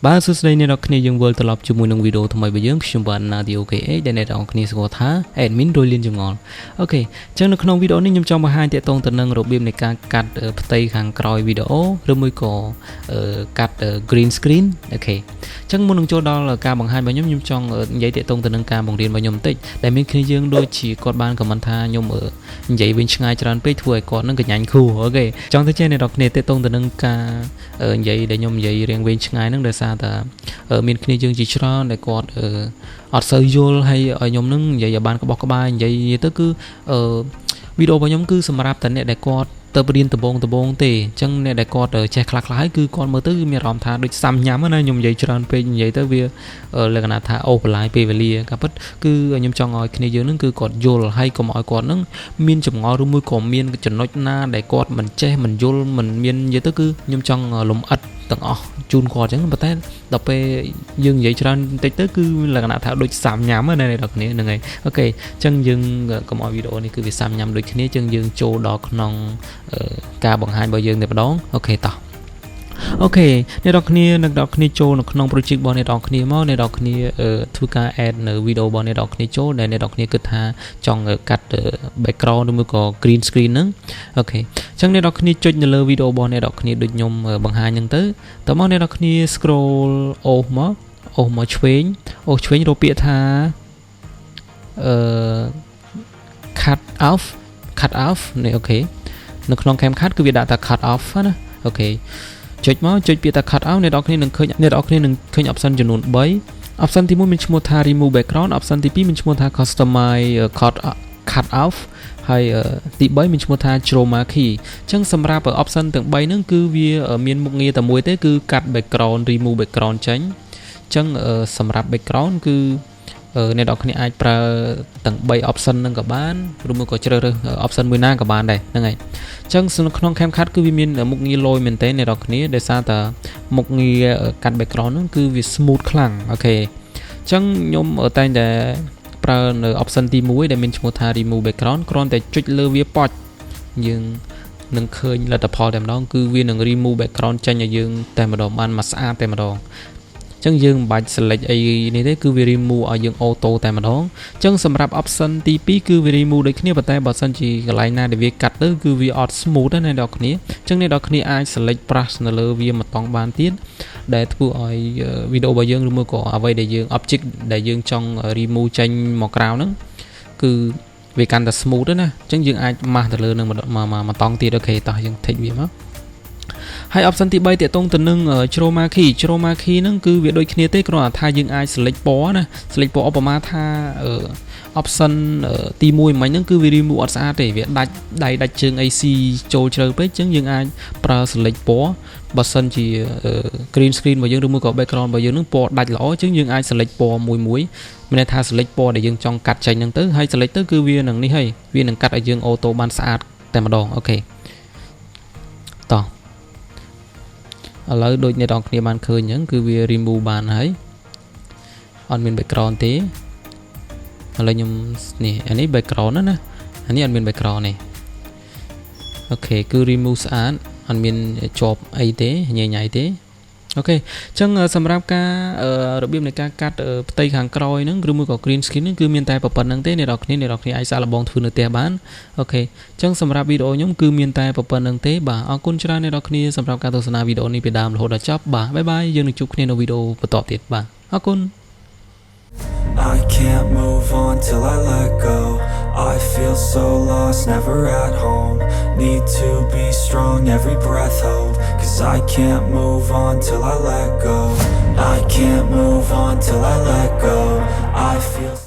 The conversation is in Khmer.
បាទសួស្តីអ្នកនរគ្នាយើងវិលត្រឡប់ជាមួយនឹងវីដេអូថ្មីរបស់យើងខ្ញុំបាទ Natio ដែលអ្នកនរគ្នាស្គាល់ថា admin រយលៀនចម្ងល់អូខេអញ្ចឹងនៅក្នុងវីដេអូនេះខ្ញុំចង់បង្ហាញទាក់ទងទៅនឹងរបៀបនៃការកាត់ផ្ទៃខាងក្រោយវីដេអូឬមួយក៏កាត់ green screen អូខេអញ្ចឹងមុននឹងចូលដល់ការបង្ហាញរបស់ខ្ញុំចង់និយាយទាក់ទងទៅនឹងការបង្រៀនរបស់ខ្ញុំបន្តិចដែលមានគ្នាយើងដូចជាគាត់បាន comment ថាខ្ញុំនិយាយវិញឆ្ងាយច្រើនពេកធ្វើឲ្យគាត់នឹងកញ្ញាញ់គ្រូអូខេចង់ទៅចេះអ្នកនរគ្នាទាក់ទងទៅនឹងការនិយាយដែលខ្ញុំនិយាយរៀងវិញឆ្ងាយហ្នឹងដោយសារតែមានគ្នាយើងជាច្រើនដែលគាត់អត់សូវយល់ហើយឲ្យខ្ញុំនឹងនិយាយឲ្យបានក្បោះក្បាយនិយាយទៅគឺវីដេអូរបស់ខ្ញុំគឺសម្រាប់តែអ្នកដែលគាត់ទៅរៀនដំបងទេអញ្ចឹងអ្នកដែលគាត់ចេះខ្លះៗហើយគឺគាត់មើលទៅគឺមានអារម្មណ៍ថាដូចសាំញ៉ាំណាខ្ញុំនិយាយច្រើនពេកនិយាយទៅវាលក្ខណៈថាអូបន្លាយពេលវេលាក៏ពិតគឺខ្ញុំចង់ឲ្យគ្នាយើងនឹងគឺគាត់យល់ហើយកុំឲ្យគាត់នឹងមានចម្ងល់ឬមួយក៏មានចំណុចណាដែលគាត់មិនចេះមិនយល់មិនមាននិយាយទៅគឺខ្ញុំចង់លំអិតទាំងអស់ជូនគាត់អញ្ចឹងប៉ុន្តែដល់ពេលយើងនិយាយច្រើនបន្តិចទៅគឺលក្ខណៈថាដូចសាំញ៉ាំណាអ្នកនរគ្នាហ្នឹងហើយអូខេអញ្ចឹងយើងកុំឲ្យវីដេអូនេះគឺវាសាំញ៉ាំដូចគ្នាអញ្ចឹងយើងចូលដល់ក្នុងការបង្ហាញរបស់យើងតែម្ដងអូខេតោះអូខេអ្នកនរគ្នានឹងអ្នកនរគ្នាចូលនៅក្នុង project របស់អ្នកនរគ្នាមកអ្នកនរគ្នាធ្វើការ add នៅវីដេអូរបស់អ្នកនរគ្នាចូលដែលអ្នកនរគ្នាគិតថាចង់កាត់ background ឬមួយក៏ green screen ហ្នឹងអូខេអញ្ចឹងអ្នកនរគ្នាចុចនៅលើវីដេអូរបស់អ្នកនរគ្នាដូចខ្ញុំបង្ហាញហ្នឹងទៅតើមកអ្នកនរគ្នា scroll អូសមកឆ្វេងរកពាក្យថា cut off នេះអូខេនៅក្នុង Capcut គឺវាដាក់ថា cut off ណាអូខេចុចពាក្យថា cut off អ្នកនរគ្នានឹងឃើញ option ចំនួន3 option ទី1មានឈ្មោះថា remove background option ទី2មានឈ្មោះថា customize cut off ហើយទី3មានឈ្មោះថា chromakey អញ្ចឹងសម្រាប់ option ទាំង3ហ្នឹងគឺវាមានមុខងារតែមួយទេគឺកាត់ background remove background ចេញអញ្ចឹងសម្រាប់ background គឺអ្នកនរគ្នាអាចប្រើទាំង3 option ហ្នឹងក៏បានឬមួយក៏ជ្រើសរើស option មួយណាក៏បានដែរហ្នឹងហើយអញ្ចឹងក្នុង Capcut គឺវាមានមុខងារលយមែនតើអ្នកនរគ្នាដោយសារតែមុខងារកាត់ background ហ្នឹងគឺវា smooth ខ្លាំងអូខេអញ្ចឹងខ្ញុំតែងតែប្រើនៅ option ទី1ដែលមានឈ្មោះថា remove background គ្រាន់តែចុចលើវាប៉ុចយើងនឹងឃើញលទ្ធផលតែម្ដងគឺវានឹង remove background ចេញឲ្យយើងតែម្ដងបានមកស្អាតតែម្ដងអញ្ចឹងយើងមិនបាច់ select អីនេះទេគឺវា remove ឲ្យយើង auto តែម្ដងអញ្ចឹងសម្រាប់ option ទី2គឺវា remove ដូចគ្នាប៉ុន្តែបើសិនជាកន្លែងណាដែលវាកាត់ទៅគឺវាអត់ smooth ទេអ្នកនរគ្នាអញ្ចឹងអ្នកនរគ្នាអាច select brush នៅលើវាម្ដងបានទៀតដែលធ្វើឲ្យវីដេអូរបស់យើងឬមួយក៏អ្វីដែលយើង object ដែលយើងចង់ remove ចេញមកក្រៅហ្នឹងគឺវាកាន់តែ smooth ទេណាអញ្ចឹងយើងអាចម៉ាស់ទៅលើនឹងម្ដងទៀតអូខេតោះយើង take វាមកហើយ option ទី3តាក់ទងទៅនឹង chromakey ហ្នឹងគឺវាដូចគ្នាទេគ្រាន់តែថាយើងអាច select ពណ៌ណា select ពណ៌ឧបមាថា option ទី1មិញហ្នឹងគឺវា remove អត់ស្អាតទេវាដាច់ដៃដាច់ជើង AC ចូលជ្រៅពេកអញ្ចឹងយើងអាចប្រើ select ពណ៌បើសិនជា green screen របស់យើងឬមួយក៏ background របស់យើងហ្នឹងពណ៌ដាច់ល្អអញ្ចឹងយើងអាច select ពណ៌មួយមានន័យថា select ពណ៌ដែលយើងចង់កាត់ចេញហ្នឹងទៅហើយ select ទៅគឺវានឹងនេះហើយវានឹងកាត់ឲ្យយើង auto បានស្អាតតែម្ដងអូខេតោះឥឡូវដូចអ្នកនរគ្នាបានឃើញអញ្ចឹងគឺវា remove បានហើយអត់មាន background ទេឥឡូវខ្ញុំនេះអានេះ background ណាអានេះអត់មាន background ទេអូខេគឺ remove ស្អាតអត់មានជាប់អីទេញ៉ៃទេអូខេអញ្ចឹងសម្រាប់ការរបៀបនៃការកាត់ផ្ទៃខាងក្រោយហ្នឹងឬមួយក៏ green screen ហ្នឹងគឺមានតែប៉ុណ្្នឹងទេអ្នកនរគ្នាអាចសាកល្បងធ្វើនៅផ្ទះបានអូខេអញ្ចឹងសម្រាប់វីដេអូខ្ញុំគឺមានតែប៉ុណ្្នឹងទេបាទអរគុណច្រើនអ្នកនរគ្នាសម្រាប់ការទស្សនាវីដេអូនេះពីដើមរហូតដល់ចប់បាទបាយបាយយើងនឹងជួបគ្នានៅវីដេអូបន្តទៀតបាទអរគុណI can't move on till I let go. I feel so lost, never at home. Need to be strong, every breath hold. Cause I can't move on till I let go. I can't move on till I let go. I feel